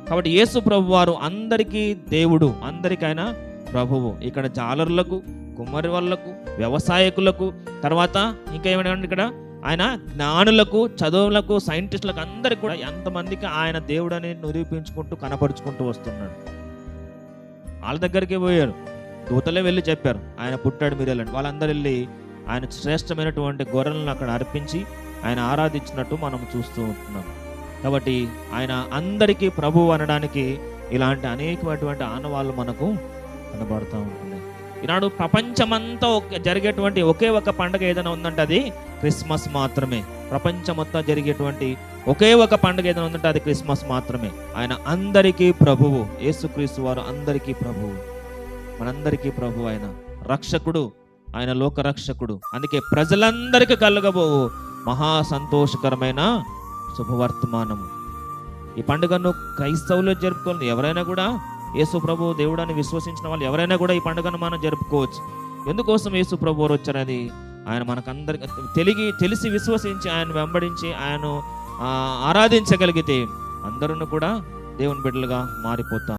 కాబట్టి యేసు ప్రభు వారు అందరికీ దేవుడు, అందరికీ ఆయన ప్రభువు. ఇక్కడ జాలరులకు, కుమ్మరి వాళ్ళకు, వ్యవసాయకులకు, తర్వాత ఇంకా ఏమైనా ఇక్కడ ఆయన జ్ఞానులకు, చదువులకు, సైంటిస్టులకు అందరికి కూడా ఎంతమందికి ఆయన దేవుడని నిరూపించుకుంటూ కనపరుచుకుంటూ వస్తున్నాడు. వాళ్ళ దగ్గరికి పోయారు, దూతలే వెళ్ళి చెప్పారు ఆయన పుట్టాడు, మీరు వెళ్ళండి. వాళ్ళందరూ వెళ్ళి ఆయన శ్రేష్టమైనటువంటి గొర్రెలను అక్కడ అర్పించి ఆయన ఆరాధించినట్టు మనం చూస్తూ ఉంటున్నాం. కాబట్టి ఆయన అందరికీ ప్రభువు అనడానికి ఇలాంటి అనేకమైనటువంటి ఆనవాళ్ళు మనకు కనబడుతూ ఉంటున్నాయి. ఈనాడు ప్రపంచమంతా జరిగేటువంటి ఒకే ఒక పండుగ ఏదైనా ఉందంటే అది క్రిస్మస్ మాత్రమే. ప్రపంచం మొత్తం జరిగేటువంటి ఒకే ఒక పండుగ ఏదైనా ఉందంటే అది క్రిస్మస్ మాత్రమే. ఆయన అందరికీ ప్రభువు, యేసుక్రీస్తు వారు అందరికీ ప్రభువు, మనందరికీ ప్రభు. ఆయన రక్షకుడు, ఆయన లోక రక్షకుడు. అందుకే ప్రజలందరికీ కలగబోవు మహా సంతోషకరమైన శుభవర్తమానము. ఈ పండుగను క్రైస్తవులు జరుపుకోవాలి. ఎవరైనా కూడా యేసు ప్రభు దేవుడని విశ్వసించిన వాళ్ళు ఎవరైనా కూడా ఈ పండుగను మనం జరుపుకోవచ్చు. ఎందుకోసం యేసు ప్రభు వారు వచ్చారని ఆయన మనకందరికి తెలిసి విశ్వసించి ఆయన వెంబడించి ఆయన ఆరాధించగలిగితే అందరూ కూడా దేవుని బిడ్డలుగా మారిపోతాం.